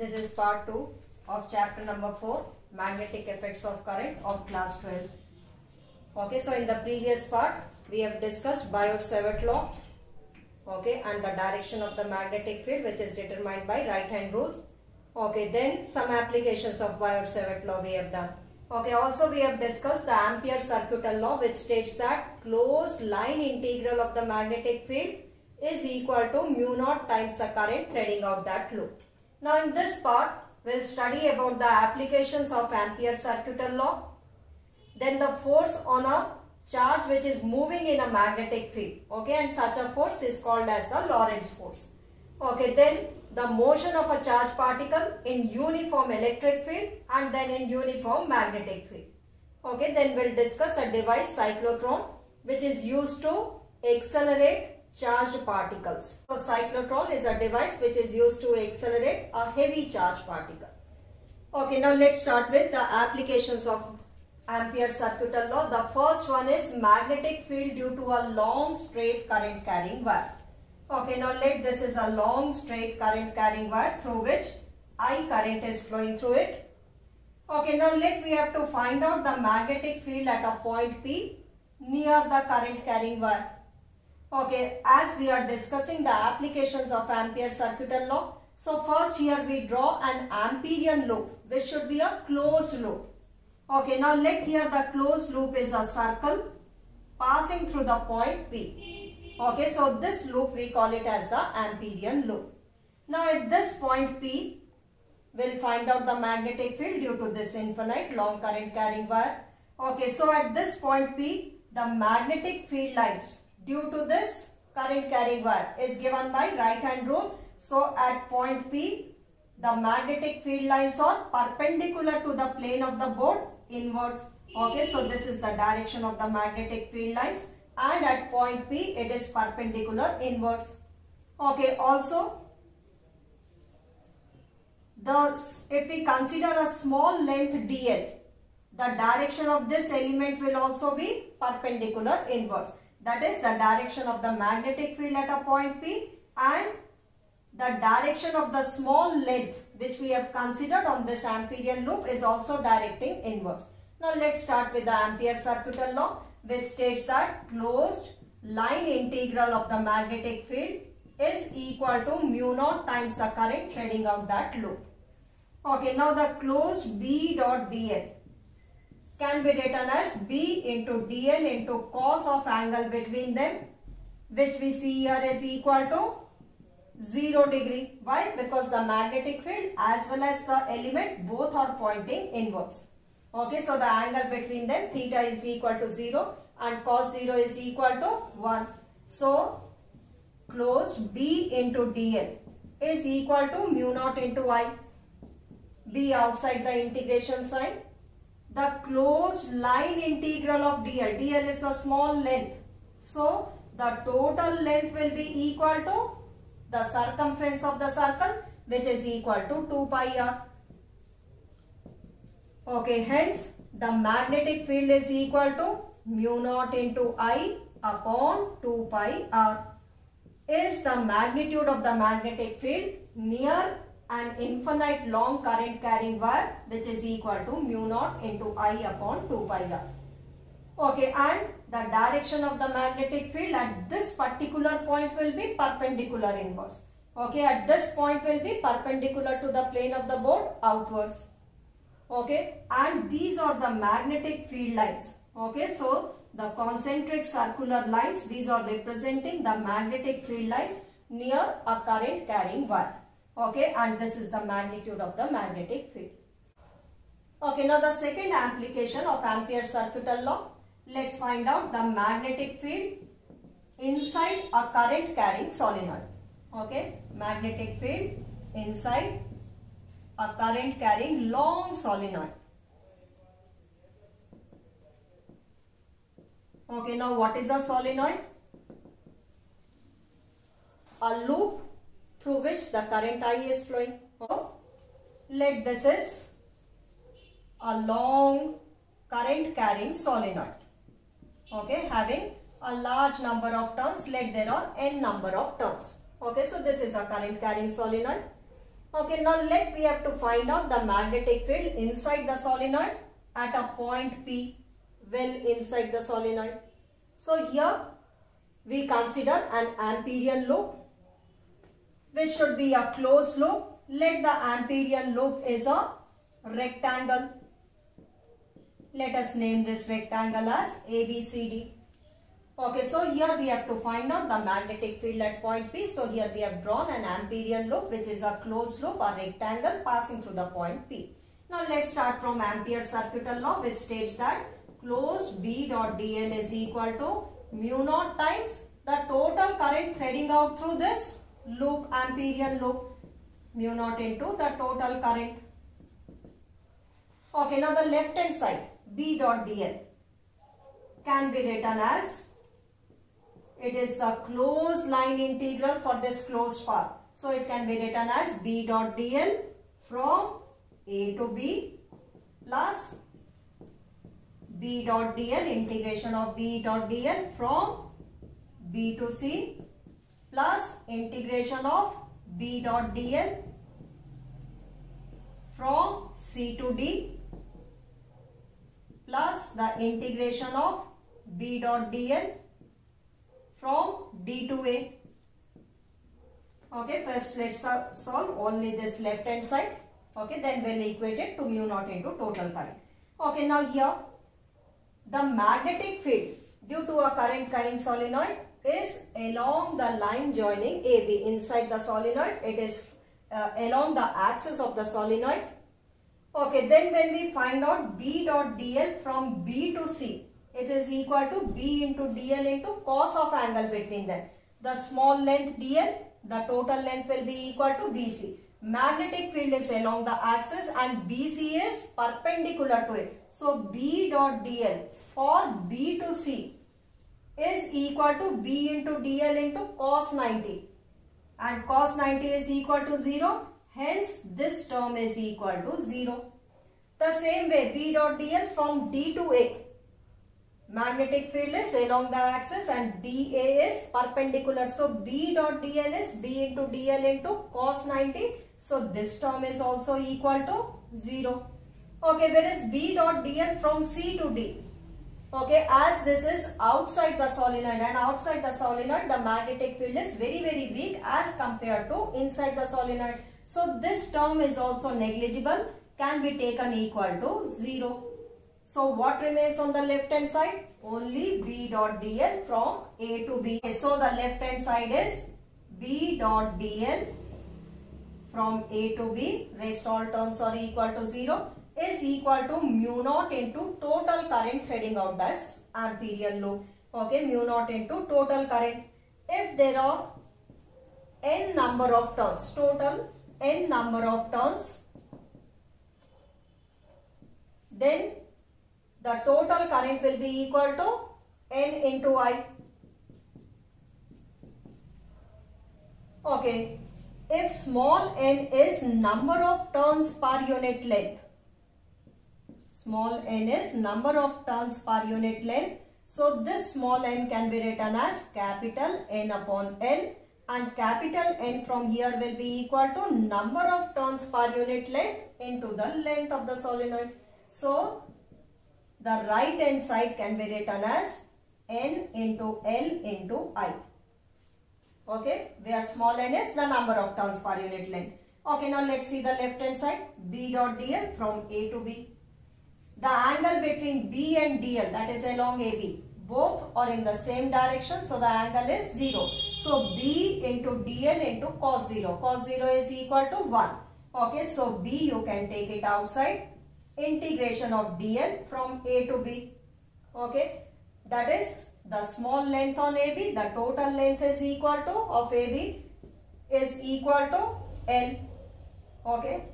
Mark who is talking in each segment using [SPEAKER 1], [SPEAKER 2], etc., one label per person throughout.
[SPEAKER 1] This is part 2 of chapter number 4, magnetic effects of current of class 12. Okay, so in the previous part we have discussed Biot-Savart law, okay, and the direction of the magnetic field which is determined by right hand rule. Okay, then some applications of Biot-Savart law we have done. Okay, also we have discussed the Ampere-Circuital law, which states that closed line integral of the magnetic field is equal to mu naught times the current threading out that loop. Now in this part we will study about the applications of Ampere-Circuital law, then the force on a charge which is moving in a magnetic field, okay, and such a force is called as the Lorentz force. Okay, then the motion of a charged particle in uniform electric field and then in uniform magnetic field. Okay, then we'll discuss a device, cyclotron, which is used to accelerate charged particles. So cyclotron is a device which is used to accelerate a heavy charged particle. Okay, now let's start with the applications of Ampere-Circuital law. The first one is magnetic field due to a long straight current carrying wire. Okay, now this is a long straight current carrying wire through which I current is flowing through it. Okay, now we have to find out the magnetic field at a point P near the current carrying wire. Okay, as we are discussing the applications of Ampere-Circuital law, so first here we draw an Amperian loop which should be a closed loop. Okay, now here the closed loop is a circle passing through the point P. Okay, so this loop we call it as the Amperian loop. Now at this point P, we'll find out the magnetic field due to this infinite long current carrying wire. Okay, so at this point P, the magnetic field lines due to this current carrying wire is given by right hand rule. So at point P, the magnetic field lines are perpendicular to the plane of the board inwards. Okay, so this is the direction of the magnetic field lines, and at point P it is perpendicular inwards. Okay, also if we consider a small length dl, the direction of this element will also be perpendicular inwards. That is the direction of the magnetic field at a point P, and the direction of the small length which we have considered on this Amperian loop is also directing inwards. Now let's start with the Ampere-Circuital law, which states that closed line integral of the magnetic field is equal to mu naught times the current threading out that loop. Okay, now the closed B dot dl can be written as B into dl into cos of angle between them, which we see here is equal to 0 degree. Why? Because the magnetic field as well as the element both are pointing inwards. Okay, so the angle between them, theta, is equal to 0 and cos 0 is equal to 1. So closed B into dl is equal to mu naught into I. B outside the integration sign. The closed line integral of dl, dl is the small length, so the total length will be equal to the circumference of the circle, which is equal to 2 pi r. Okay, hence the magnetic field is equal to mu naught into I upon 2 pi r. Is the magnitude of the magnetic field near an infinite long current carrying wire, which is equal to mu naught into I upon 2 pi r. Okay, and the direction of the magnetic field at this particular point will be perpendicular inwards. Okay, at this point will be perpendicular to the plane of the board outwards. Okay, and these are the magnetic field lines. Okay, so the concentric circular lines, these are representing the magnetic field lines near a current carrying wire. Okay, and this is the magnitude of the magnetic field. Okay, now the second application of Ampere-Circuital law. Let's find out the magnetic field inside a current carrying solenoid. Okay, magnetic field inside a current carrying long solenoid. Okay, now what is a solenoid? A loop through which the current I is flowing. So, this is a long current carrying solenoid. Okay, having a large number of turns, there are n number of turns. Okay, so this is a current carrying solenoid. Okay, now we have to find out the magnetic field inside the solenoid at a point P, well inside the solenoid. So here we consider an Amperian loop, which should be a closed loop. Let the Amperian loop is a rectangle. Let us name this rectangle as ABCD. Okay, so here we have to find out the magnetic field at point P. So here we have drawn an Amperian loop, which is a closed loop or rectangle passing through the point P. Now let's start from Ampere's circuital law, which states that closed B dot dl is equal to mu naught times the total current threading out through this loop, Amperian loop, mu naught into the total current. Okay, now the left hand side, B dot dl, can be written as, it is the closed line integral for this closed path. So it can be written as B dot dl from A to B plus B dot dl, integration of B dot dl from B to C plus integration of B dot dl from C to D plus the integration of B dot dl from D to A. Okay, first let's solve only this left hand side. Okay, then we'll equate it to mu naught into total current. Okay, now here the magnetic field due to a current carrying solenoid is along the line joining AB inside the solenoid. It is along the axis of the solenoid. Okay, then when we find out B dot dl from B to C, it is equal to B into dl into cos of angle between them. The small length dl, the total length will be equal to BC. Magnetic field is along the axis and BC is perpendicular to it. So B dot dl for B to C is equal to B into dl into cos 90. And cos 90 is equal to 0. Hence this term is equal to 0. The same way B dot dl from D to A, magnetic field is along the axis and DA is perpendicular. So B dot dl is B into dl into cos 90. So this term is also equal to 0. Okay, whereas B dot dl from C to D. Okay, as this is outside the solenoid and outside the solenoid the magnetic field is very weak as compared to inside the solenoid. So this term is also negligible, can be taken equal to 0. So what remains on the left hand side? Only B dot dl from A to B. So the left hand side is B dot dl from A to B, rest all terms are equal to 0, is equal to mu naught into total current threading out this Amperian loop. Okay, mu naught into total current. If there are n number of turns, total n number of turns, then the total current will be equal to n into I. Okay, if small n is number of turns per unit length, small n is number of turns per unit length, so this small n can be written as capital N upon L, and capital N from here will be equal to number of turns per unit length into the length of the solenoid. So the right hand side can be written as N into L into I. Okay, where small n is the number of turns per unit length. Okay, now let's see the left hand side, B dot dl from A to B. The angle between B and dl, that is along AB, both are in the same direction, so the angle is 0. So B into dl into cos 0. Cos 0 is equal to 1. Okay, so B you can take it outside. Integration of dl from A to B. Okay, that is the small length on AB, the total length is equal to of AB is equal to L. Okay,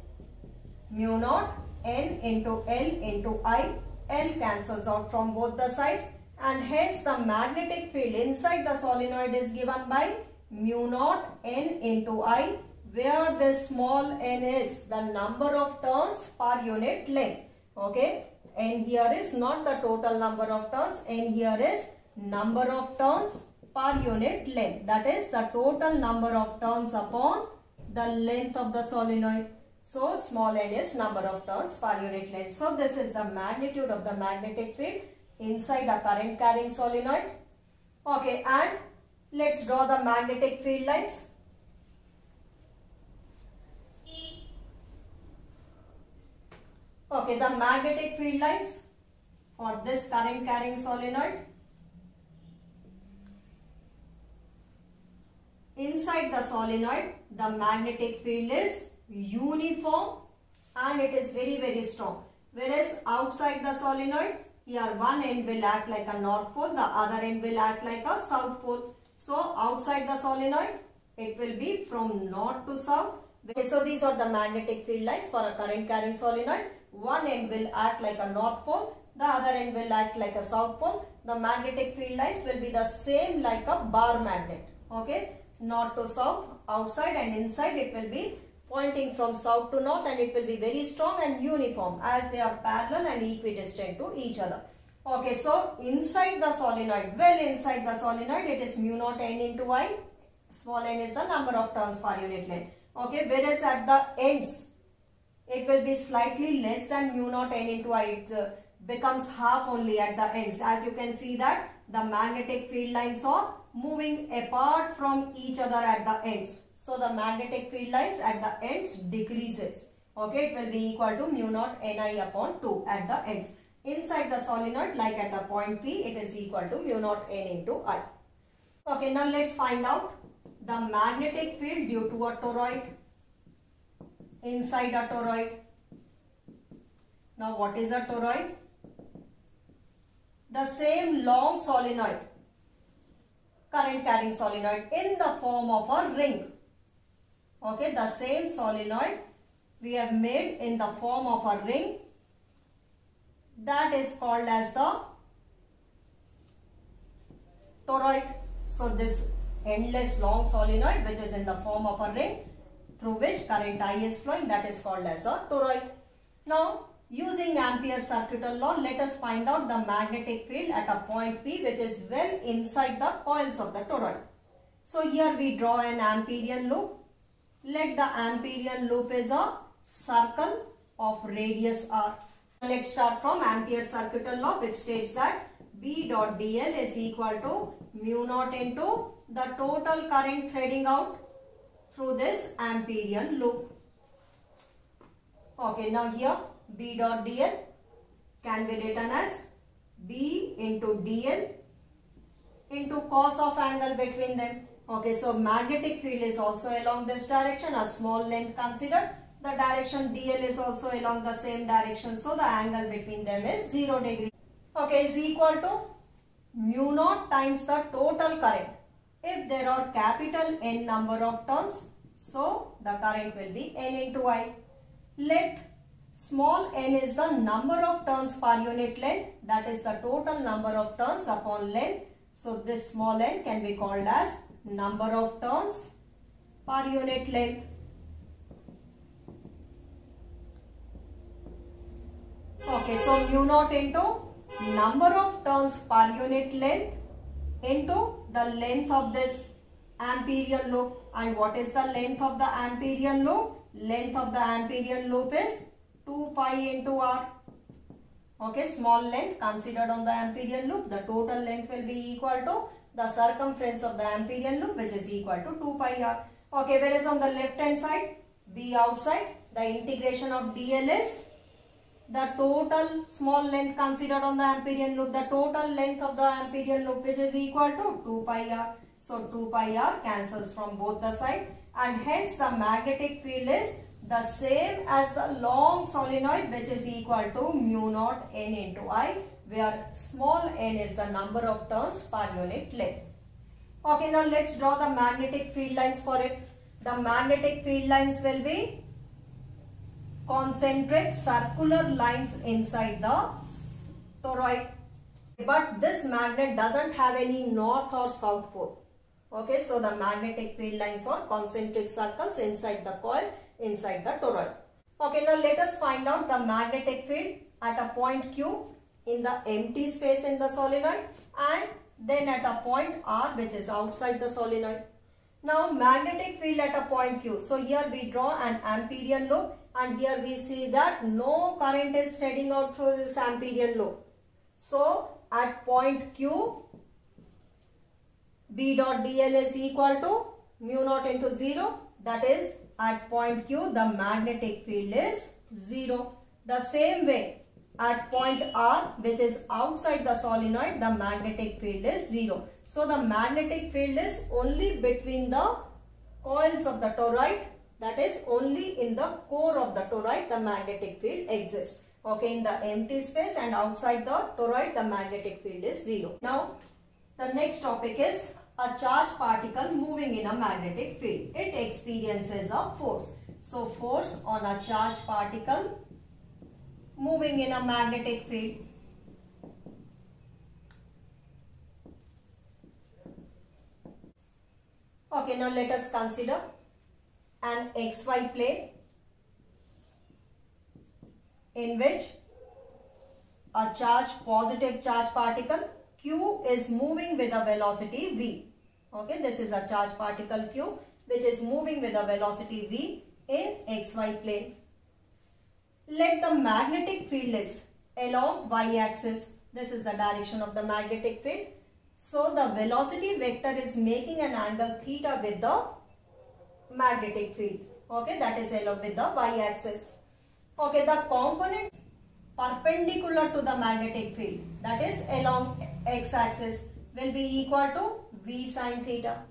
[SPEAKER 1] mu naught N into L into I. L cancels out from both the sides and hence the magnetic field inside the solenoid is given by mu naught N into I, where this small n is the number of turns per unit length. Okay, n here is not the total number of turns, n here is number of turns per unit length, that is the total number of turns upon the length of the solenoid. So small n is number of turns per unit length. So this is the magnitude of the magnetic field inside a current carrying solenoid. Okay, and let's draw the magnetic field lines. Okay, the magnetic field lines for this current carrying solenoid. Inside the solenoid, the magnetic field is uniform and it is very strong. Whereas outside the solenoid, here one end will act like a north pole, the other end will act like a south pole. So outside the solenoid, it will be from north to south. Okay, so these are the magnetic field lines for a current carrying solenoid. One end will act like a north pole, the other end will act like a south pole. The magnetic field lines will be the same like a bar magnet. Okay, north to south, outside and inside it will be pointing from south to north, and it will be very strong and uniform as they are parallel and equidistant to each other. Okay, so inside the solenoid, inside the solenoid, it is mu naught n into I. Small n is the number of turns per unit length. Okay, whereas at the ends, it will be slightly less than mu naught n into I. It becomes half only at the ends. As you can see that the magnetic field lines are moving apart from each other at the ends. So the magnetic field lines at the ends decreases. Okay, it will be equal to mu naught Ni upon 2 at the ends. Inside the solenoid, like at the point P, it is equal to mu naught N into I. Okay, now let's find out the magnetic field due to a toroid. Inside a toroid. Now what is a toroid? The same long solenoid, current carrying solenoid in the form of a ring. Okay, the same solenoid we have made in the form of a ring, that is called as the toroid. So this endless long solenoid which is in the form of a ring through which current I is flowing, that is called as a toroid. Now using Ampere's circuital law, let us find out the magnetic field at a point P which is well inside the coils of the toroid. So here we draw an Amperian loop. Let the Amperian loop is a circle of radius r. Let's start from Ampere's circuital law, which states that B dot dl is equal to mu naught into the total current threading out through this Amperian loop. Okay, now here B dot dl can be written as B into dl into cos of angle between them. Okay, so magnetic field is also along this direction, a small length considered. The direction dl is also along the same direction, so the angle between them is 0 degree. Okay, is equal to mu naught times the total current. If there are capital N number of turns, so the current will be N into I. Let small n is the number of turns per unit length, that is the total number of turns upon length. So this small n can be called as number of turns per unit length. Okay, so mu naught into number of turns per unit length into the length of this Amperian loop. And what is the length of the Amperian loop? Length of the Amperian loop is 2 pi into r. Okay, small length considered on the Amperian loop. The total length will be equal to the circumference of the Amperian loop, which is equal to 2 pi r. Okay, whereas on the left hand side, B outside, the integration of dl is the total small length considered on the Amperian loop, the total length of the Amperian loop, which is equal to 2 pi r. So 2 pi r cancels from both the sides, and hence the magnetic field is the same as the long solenoid, which is equal to mu naught n into I, where small n is the number of turns per unit length. Okay, now let's draw the magnetic field lines for it. The magnetic field lines will be concentric circular lines inside the toroid. But this magnet doesn't have any north or south pole. Okay, so the magnetic field lines are concentric circles inside the coil, inside the toroid. Okay, now let us find out the magnetic field at a point Q in the empty space in the solenoid, and then at a point R which is outside the solenoid. Now magnetic field at a point Q. So here we draw an Amperian loop and here we see that no current is threading out through this Amperian loop. So at point Q, B dot dl is equal to mu naught into 0. That is, at point Q the magnetic field is 0. The same way at point R, which is outside the solenoid, the magnetic field is 0. So the magnetic field is only between the coils of the toroid, that is only in the core of the toroid the magnetic field exists. Okay, in the empty space and outside the toroid the magnetic field is 0. Now the next topic is a charged particle moving in a magnetic field. It experiences a force. So force on a charged particle moving in a magnetic field. Okay, now let us consider an XY plane in which a positive charged particle Q is moving with a velocity v. Okay, this is a charged particle Q which is moving with a velocity v in XY plane. Let the magnetic field is along y-axis. This is the direction of the magnetic field. So the velocity vector is making an angle theta with the magnetic field. Okay, that is along with the y-axis. Okay, the component perpendicular to the magnetic field, that is along x-axis, will be equal to v sin theta.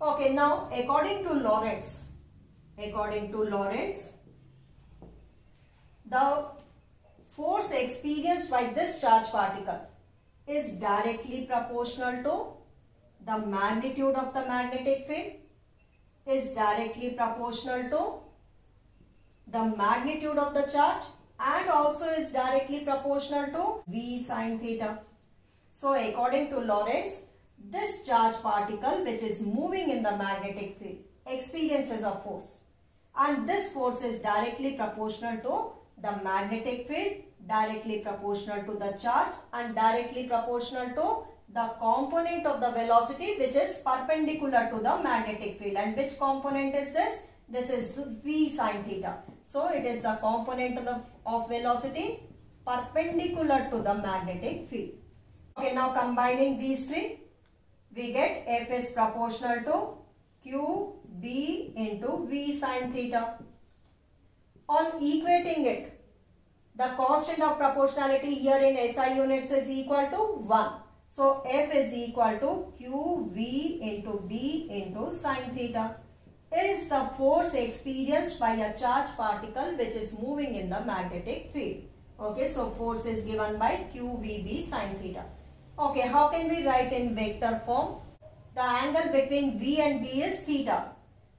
[SPEAKER 1] Okay, now according to Lorentz, the force experienced by this charged particle is directly proportional to the magnitude of the magnetic field, is directly proportional to the magnitude of the charge, and also is directly proportional to v sin theta. So according to Lorentz, this charged particle which is moving in the magnetic field experiences a force, and this force is directly proportional to the magnetic field, directly proportional to the charge, and directly proportional to the component of the velocity which is perpendicular to the magnetic field. And which component is this? This is v sin theta. So it is the component of velocity perpendicular to the magnetic field. Okay, now combining these three, we get F is proportional to QB into v sin theta. On equating it, the constant of proportionality here in SI units is equal to 1. So F is equal to QV into B into sin theta is the force experienced by a charged particle which is moving in the magnetic field. Okay, so force is given by QVB sin theta. Okay, how can we write in vector form? The angle between V and B is theta,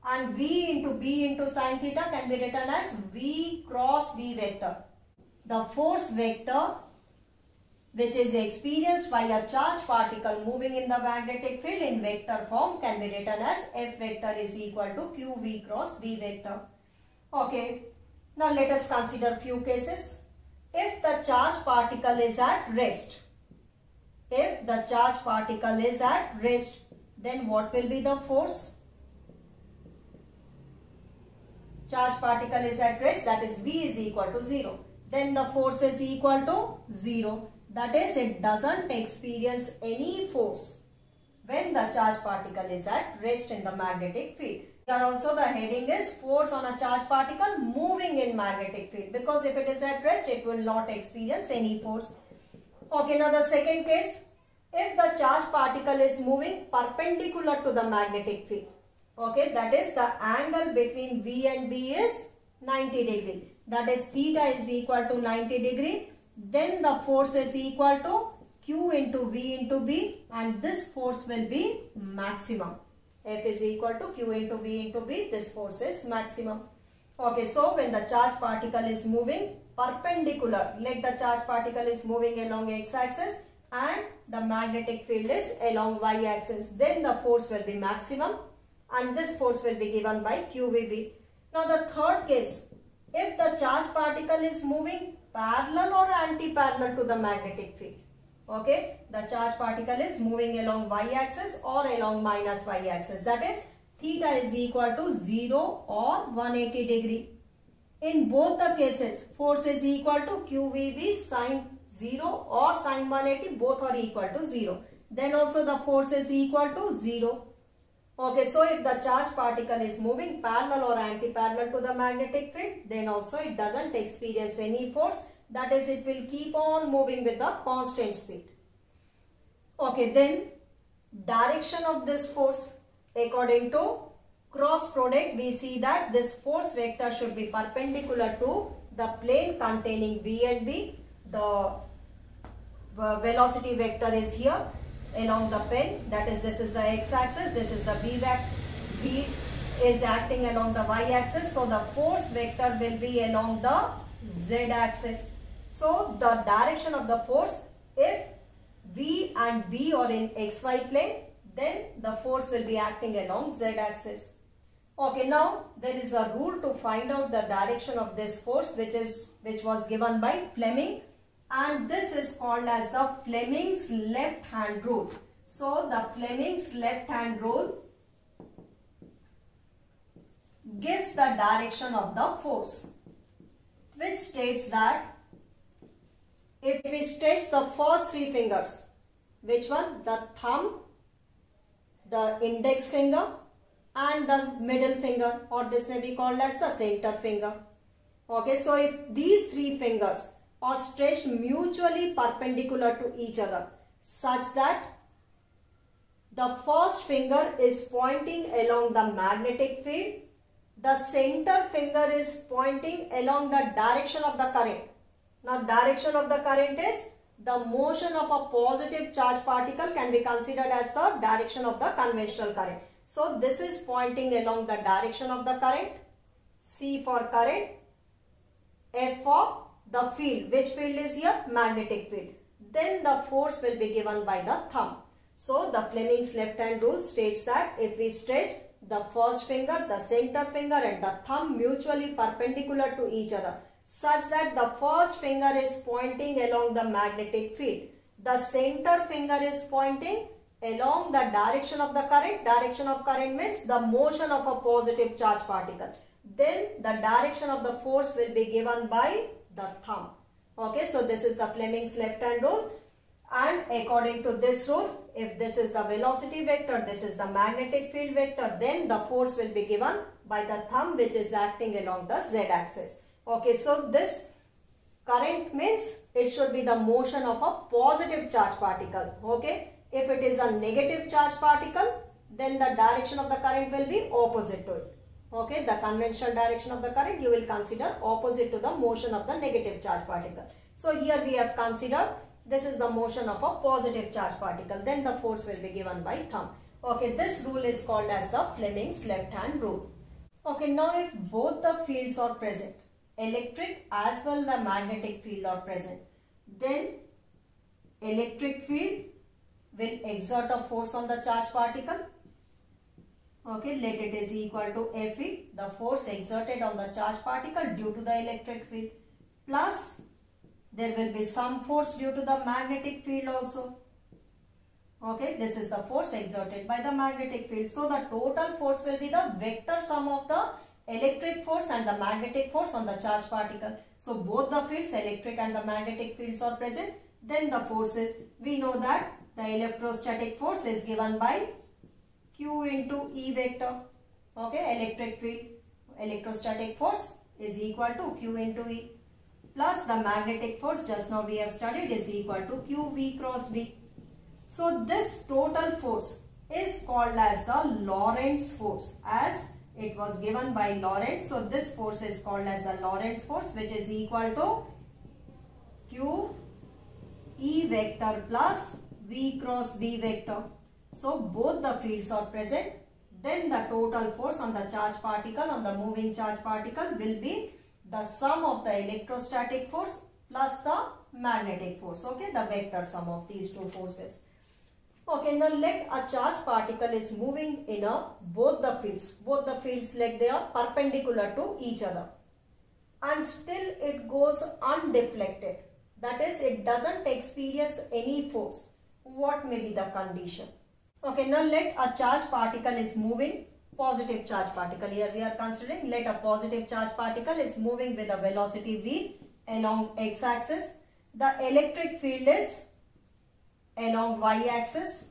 [SPEAKER 1] and V into B into sin theta can be written as V cross B vector. The force vector which is experienced by a charged particle moving in the magnetic field in vector form can be written as F vector is equal to QV cross B vector. Okay, now let us consider few cases. If the charged particle is at rest, then what will be the force? Charged particle is at rest, that is V is equal to 0. Then the force is equal to 0. That is, it doesn't experience any force when the charged particle is at rest in the magnetic field. Here also the heading is force on a charged particle moving in magnetic field, because if it is at rest, it will not experience any force. Okay, now the second case, if the charged particle is moving perpendicular to the magnetic field, okay, that is the angle between V and B is 90 degree. That is theta is equal to 90 degree. Then the force is equal to Q into V into B, and this force will be maximum. F is equal to Q into V into B. This force is maximum. Okay, so when the charged particle is moving perpendicular, let the charged particle is moving along x-axis and the magnetic field is along y-axis, then the force will be maximum, and this force will be given by QVB. Now the third case, if the charged particle is moving parallel or anti-parallel to the magnetic field. Okay, the charged particle is moving along y-axis or along minus y-axis. That is, theta is equal to 0 or 180 degree. In both the cases, force is equal to QVB sine 0 or sine 180, both are equal to 0. Then also the force is equal to 0. Okay, so if the charged particle is moving parallel or anti-parallel to the magnetic field, then also it doesn't experience any force. That is, it will keep on moving with the constant speed. Okay, then direction of this force, according to cross product, we see that this force vector should be perpendicular to the plane containing V and V. The velocity vector is here along the pen, that is, this is the x-axis, this is the V is acting along the y-axis, so the force vector will be along the z-axis. So the direction of the force, if V and V are in xy plane, then the force will be acting along z-axis. Okay, now there is a rule to find out the direction of this force which was given by Fleming, and this is called as the Fleming's left hand rule. So the Fleming's left hand rule gives the direction of the force, which states that if we stretch the first three fingers, which one? The thumb, the index finger and the middle finger, or this may be called as the center finger. Okay, so if these three fingers are stretched mutually perpendicular to each other such that the first finger is pointing along the magnetic field, the center finger is pointing along the direction of the current. Now direction of the current is the motion of a positive charge particle can be considered as the direction of the conventional current. So this is pointing along the direction of the current, C for current, F for the field. Which field is here? Magnetic field. Then the force will be given by the thumb. So the Fleming's left hand rule states that if we stretch the first finger, the center finger and the thumb mutually perpendicular to each other such that the first finger is pointing along the magnetic field, the center finger is pointing along the direction of the current. Direction of current means the motion of a positive charge particle. Then the direction of the force will be given by the thumb. Okay, so this is the Fleming's left hand rule, and according to this rule, if this is the velocity vector, this is the magnetic field vector, then the force will be given by the thumb which is acting along the z-axis. Okay, so this current means it should be the motion of a positive charge particle. Okay, if it is a negative charge particle, then the direction of the current will be opposite to it. Okay, the conventional direction of the current you will consider opposite to the motion of the negative charge particle. So here we have considered this is the motion of a positive charge particle, then the force will be given by thumb. Okay, this rule is called as the Fleming's left hand rule. Okay, now if both the fields are present, electric as well the magnetic field are present, then electric field will exert a force on the charge particle. Okay, let it is equal to Fe, the force exerted on the charge particle due to the electric field, plus there will be some force due to the magnetic field also. Okay, this is the force exerted by the magnetic field. So the total force will be the vector sum of the electric force and the magnetic force on the charge particle. So both the fields, electric and the magnetic fields are present. Then the forces, we know that the electrostatic force is given by Q into E vector. Okay, electric field, electrostatic force is equal to Q into E, plus the magnetic force just now we have studied is equal to QV cross B. So this total force is called as the Lorentz force, as it was given by Lorentz. So this force is called as the Lorentz force, which is equal to Q E vector plus V cross B vector. So both the fields are present, then the total force on the charge particle, on the moving charge particle, will be the sum of the electrostatic force plus the magnetic force. Okay, the vector sum of these two forces. Okay, now let a charge particle is moving in both the fields. Both the fields, let they are perpendicular to each other, and still it goes undeflected. That is, it doesn't experience any force. What may be the condition? Okay, now let a charge particle is moving positive charge particle. Here we are considering, let a positive charge particle is moving with a velocity v along x-axis. The electric field is along y-axis.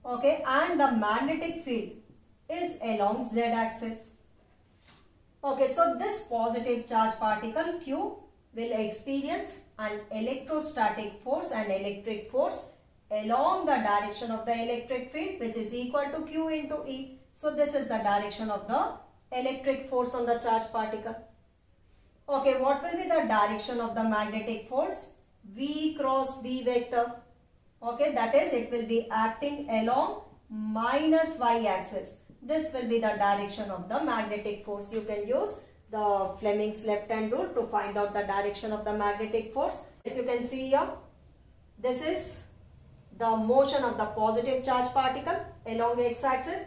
[SPEAKER 1] Okay, and the magnetic field is along z-axis. Okay, so this positive charge particle Q will experience an electrostatic force and electric force along the direction of the electric field, which is equal to Q into E. So this is the direction of the electric force on the charged particle. Okay, what will be the direction of the magnetic force? V cross B vector. Okay, that is, it will be acting along minus y-axis. This will be the direction of the magnetic force. You can use the Fleming's left hand rule to find out the direction of the magnetic force. As you can see here, this is the motion of the positive charge particle along x-axis,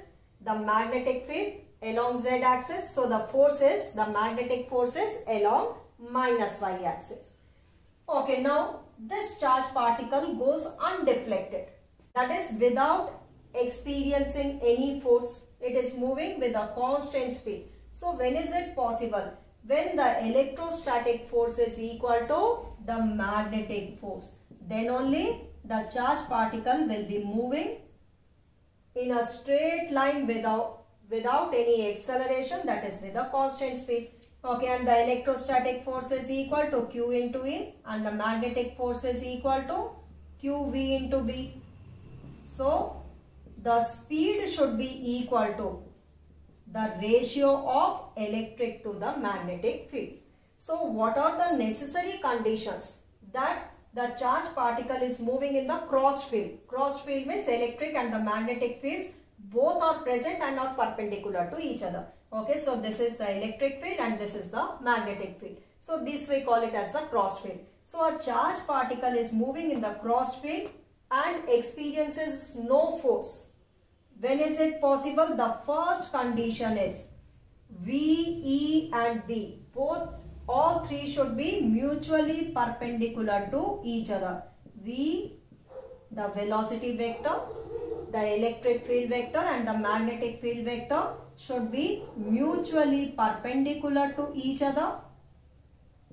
[SPEAKER 1] the magnetic field along z-axis. So the force is, the magnetic force is along minus y-axis. Okay, now this charge particle goes undeflected. That is, without experiencing any force. It is moving with a constant speed. So when is it possible? When the electrostatic force is equal to the magnetic force. Then only the charge particle will be moving in a straight line without any acceleration, that is with a constant speed. Okay, and the electrostatic force is equal to Q into E and the magnetic force is equal to QV into B. So the speed should be equal to the ratio of electric to the magnetic fields. So what are the necessary conditions? That the charge particle is moving in the crossed field. Crossed field means electric and the magnetic fields both are present and are perpendicular to each other. Okay, so this is the electric field and this is the magnetic field. So this we call it as the crossed field. So a charge particle is moving in the crossed field and experiences no force. When is it possible? The first condition is V, E and B. All three should be mutually perpendicular to each other. V, the velocity vector, the electric field vector and the magnetic field vector should be mutually perpendicular to each other.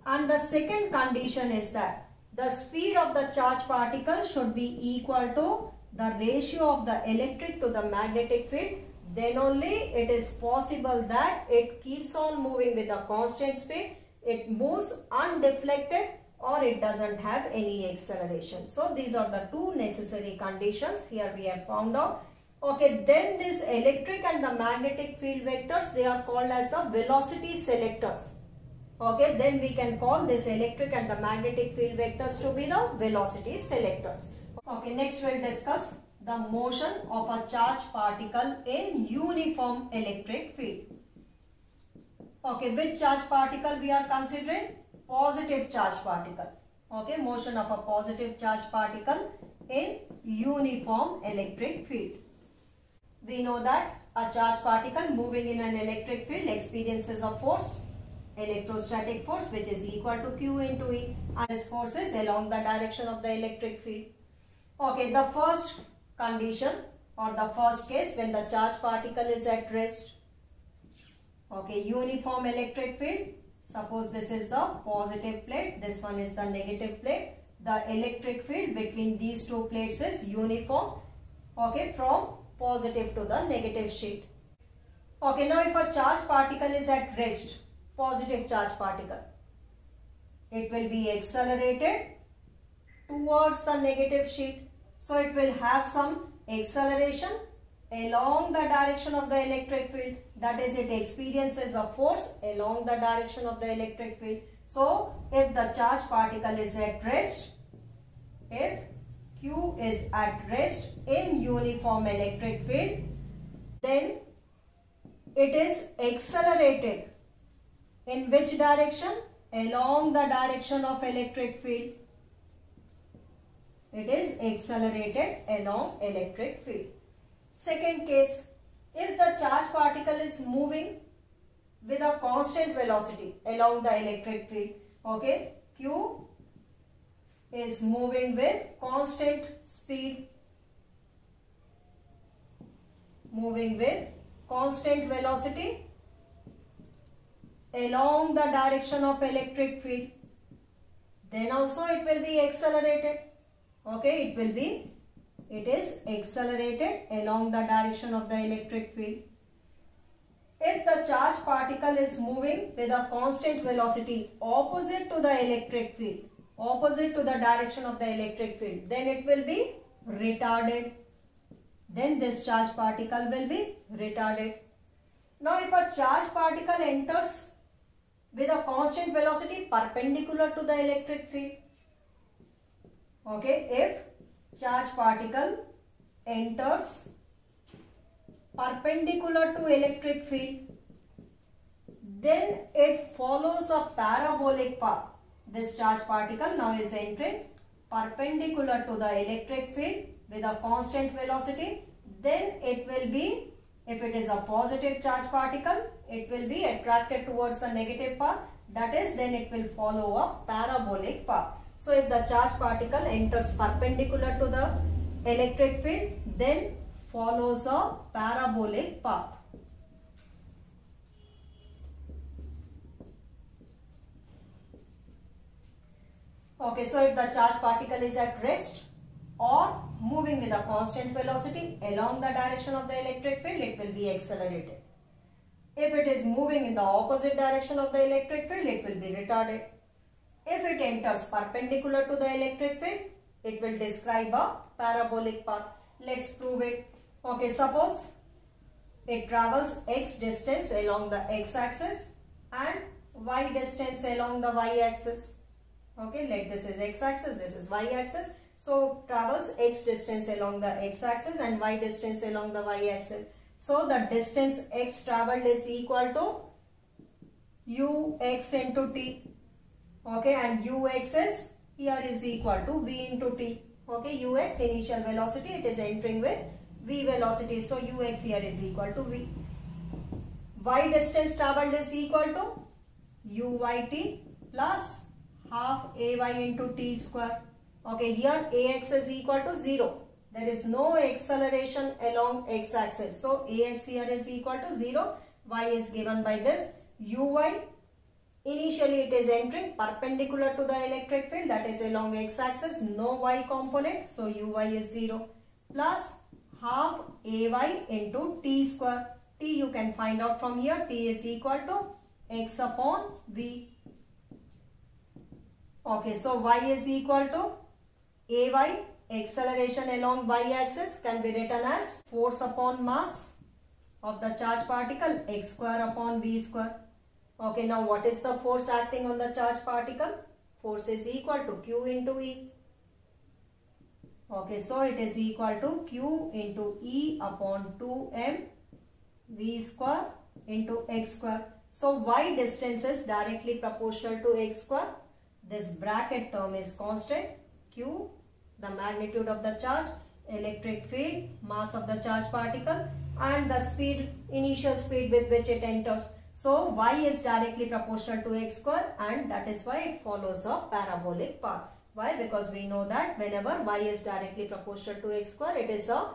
[SPEAKER 1] And the second condition is that the speed of the charge particle should be equal to the ratio of the electric to the magnetic field. Then only it is possible that it keeps on moving with a constant speed. It moves undeflected or it doesn't have any acceleration. So these are the two necessary conditions here we have found out. Okay, then this electric and the magnetic field vectors, they are called as the velocity selectors. Okay, then we can call this electric and the magnetic field vectors to be the velocity selectors. Okay, next we'll discuss the motion of a charged particle in uniform electric field. Okay, which charged particle we are considering? Positive charged particle. Okay, motion of a positive charged particle in uniform electric field. We know that a charged particle moving in an electric field experiences a force, electrostatic force, which is equal to Q into E, and this force is along the direction of the electric field. Okay, the first condition or the first case when the charged particle is at rest. Okay, uniform electric field. Suppose this is the positive plate, this one is the negative plate. The electric field between these two plates is uniform. Okay, from positive to the negative sheet. Okay, now if a charged particle is at rest, positive charged particle, it will be accelerated towards the negative sheet. So it will have some acceleration along the direction of the electric field. That is, it experiences a force along the direction of the electric field. So if the charged particle is at rest, if Q is at rest in uniform electric field, then it is accelerated in which direction? Along the direction of electric field. It is accelerated along electric field. Second case, if the charged particle is moving with a constant velocity along the electric field, okay, Q is moving with constant speed. moving with constant velocity along the direction of electric field, then also it will be accelerated. Okay, it is accelerated along the direction of the electric field. If the charged particle is moving with a constant velocity opposite to the electric field, opposite to the direction of the electric field, then it will be retarded. Then this charged particle will be retarded. Now if a charged particle enters with a constant velocity perpendicular to the electric field, okay, if charged particle enters perpendicular to electric field, then it follows a parabolic path. This charged particle now is entering perpendicular to the electric field with a constant velocity. Then it will be, if it is a positive charged particle, it will be attracted towards the negative path. That is, then it will follow a parabolic path. So if the charged particle enters perpendicular to the electric field, then follows a parabolic path. Okay, so if the charged particle is at rest or moving with a constant velocity along the direction of the electric field, it will be accelerated. If it is moving in the opposite direction of the electric field, it will be retarded. If it enters perpendicular to the electric field, it will describe a parabolic path. Let's prove it. Okay, suppose it travels x distance along the x-axis and y distance along the y-axis. Okay, let this is x-axis, this is y-axis. So travels x distance along the x-axis and y distance along the y-axis. So the distance x travelled is equal to ux into t. Okay, and ux is here is equal to v into t. Okay, ux initial velocity, it is entering with v velocity. So ux here is equal to v. Y distance travelled is equal to uyt plus half ay into t square. Okay, here ax is equal to 0. There is no acceleration along x-axis. So ax here is equal to 0. Y is given by this. Uy, initially it is entering perpendicular to the electric field, that is along x-axis, no y component. So uy is 0 plus half ay into t square. T you can find out from here. T is equal to x upon v. Okay, so y is equal to ay, acceleration along y-axis, can be written as force upon mass of the charged particle, x square upon v square. Okay, now what is the force acting on the charged particle? Force is equal to q into E. Okay, so it is equal to q into E upon 2m v square into x square. So y distance is directly proportional to x square. This bracket term is constant. Q, the magnitude of the charge, electric field, mass of the charged particle, and the speed, initial speed with which it enters. So y is directly proportional to x square, and that is why it follows a parabolic path. Why? Because we know that whenever y is directly proportional to x square, it is a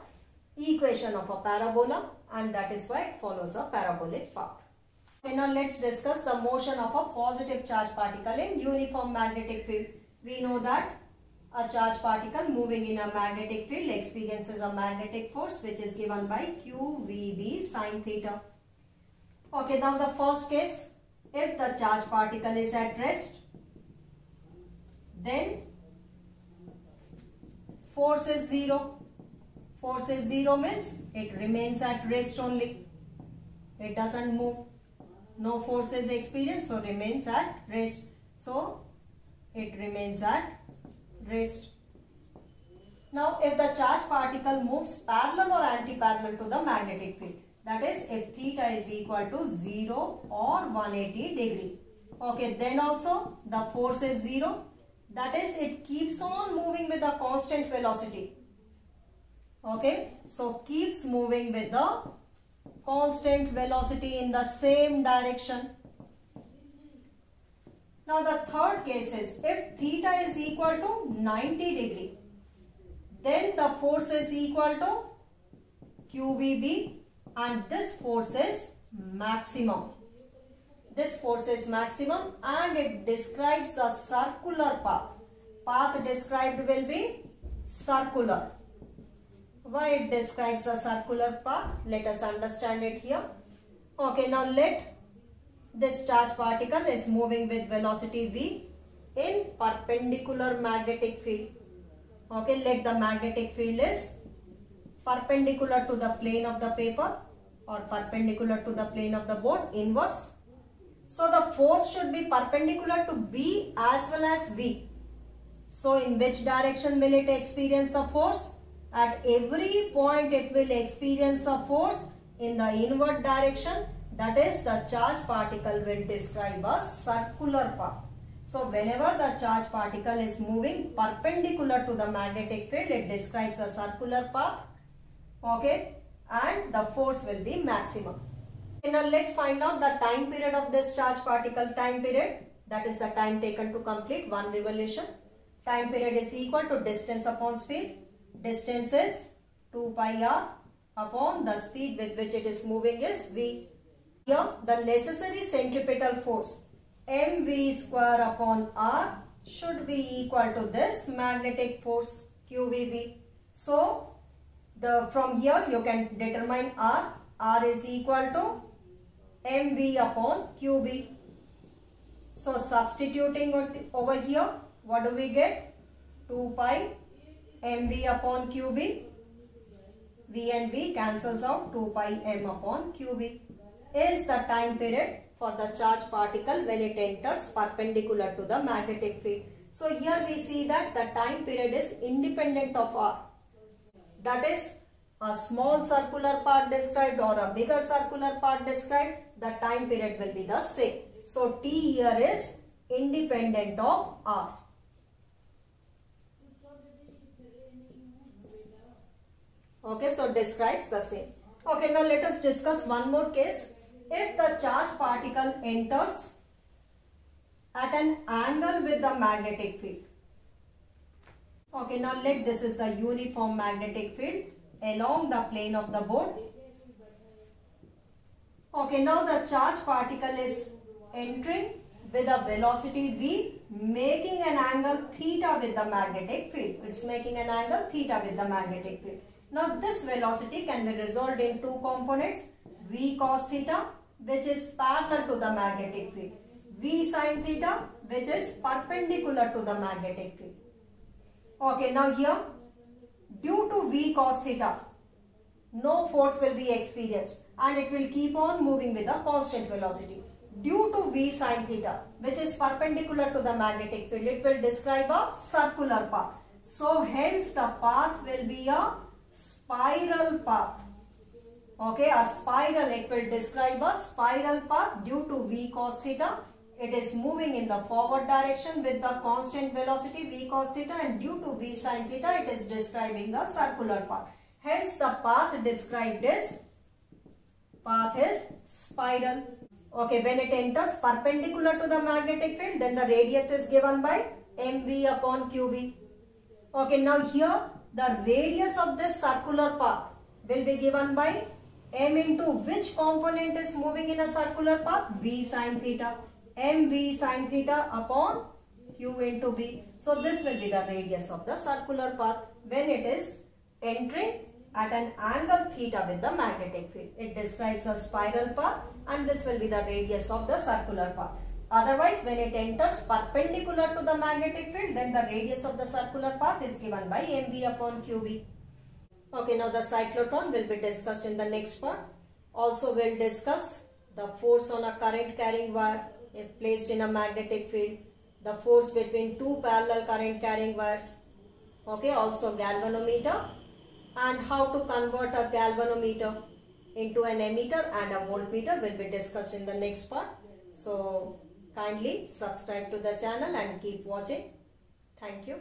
[SPEAKER 1] equation of a parabola, and that is why it follows a parabolic path. Okay, now let's discuss the motion of a positive charged particle in uniform magnetic field. We know that a charged particle moving in a magnetic field experiences a magnetic force which is given by QVB sin theta. Okay, now the first case, if the charged particle is at rest, then force is 0. Force is 0 means it remains at rest only. It doesn't move. No force is experienced, so remains at rest. So it remains at rest. Now if the charged particle moves parallel or anti-parallel to the magnetic field, that is if theta is equal to 0 or 180 degree. Okay, then also the force is 0. That is, it keeps on moving with a constant velocity. Okay, so keeps moving with the constant velocity in the same direction. Now the third case is if theta is equal to 90 degree, then the force is equal to QVB and this force is maximum. This force is maximum and it describes a circular path. Path described will be circular. Why it describes a circular path? Let us understand it here. Okay, now let this charge particle is moving with velocity v in perpendicular magnetic field. Okay, let the magnetic field is perpendicular to the plane of the paper or perpendicular to the plane of the board, inwards. So the force should be perpendicular to B as well as V. So in which direction will it experience the force? At every point it will experience a force in the inward direction. That is, the charge particle will describe a circular path. So whenever the charge particle is moving perpendicular to the magnetic field, it describes a circular path. Okay, and the force will be maximum. Okay, now let's find out the time period of this charge particle. Time period, that is the time taken to complete one revolution. Time period is equal to distance upon speed. Distance is 2 pi r upon the speed with which it is moving is v. Here the necessary centripetal force mv square upon r should be equal to this magnetic force qvb. So from here you can determine r. R is equal to mv upon qb. So substituting over here, what do we get? 2 pi mv upon qb. V and V cancels out, 2 pi m upon qb is the time period for the charge particle when it enters perpendicular to the magnetic field. So here we see that the time period is independent of r. That is, a small circular part described or a bigger circular part described, the time period will be the same. So T here is independent of r. Okay, so describes the same. Okay, now let us discuss one more case. If the charge particle enters at an angle with the magnetic field. Okay, now let this is the uniform magnetic field along the plane of the board. Okay, now the charge particle is entering with a velocity v, making an angle theta with the magnetic field. It's making an angle theta with the magnetic field. Now this velocity can be resolved in two components, v cos theta, which is parallel to the magnetic field, v sin theta, which is perpendicular to the magnetic field. Okay, now here, due to v cos theta, no force will be experienced and it will keep on moving with a constant velocity. Due to v sin theta, which is perpendicular to the magnetic field, it will describe a circular path. So hence the path will be a spiral path. Okay, a spiral, it will describe a spiral path due to v cos theta. It is moving in the forward direction with the constant velocity v cos theta, and due to v sin theta, it is describing a circular path. Hence the path described is spiral. Okay, when it enters perpendicular to the magnetic field, then the radius is given by mv upon qb. Okay, now here the radius of this circular path will be given by m into which component is moving in a circular path? V sin theta. mv sin theta upon q into b. So this will be the radius of the circular path when it is entering at an angle theta with the magnetic field. It describes a spiral path and this will be the radius of the circular path. Otherwise, when it enters perpendicular to the magnetic field, then the radius of the circular path is given by mv upon qb. Okay, now the cyclotron will be discussed in the next part. Also, we'll discuss the force on a current carrying wire if placed in a magnetic field, the force between two parallel current carrying wires. Okay, also galvanometer, and how to convert a galvanometer into an ammeter and a voltmeter will be discussed in the next part. So kindly subscribe to the channel and keep watching. Thank you.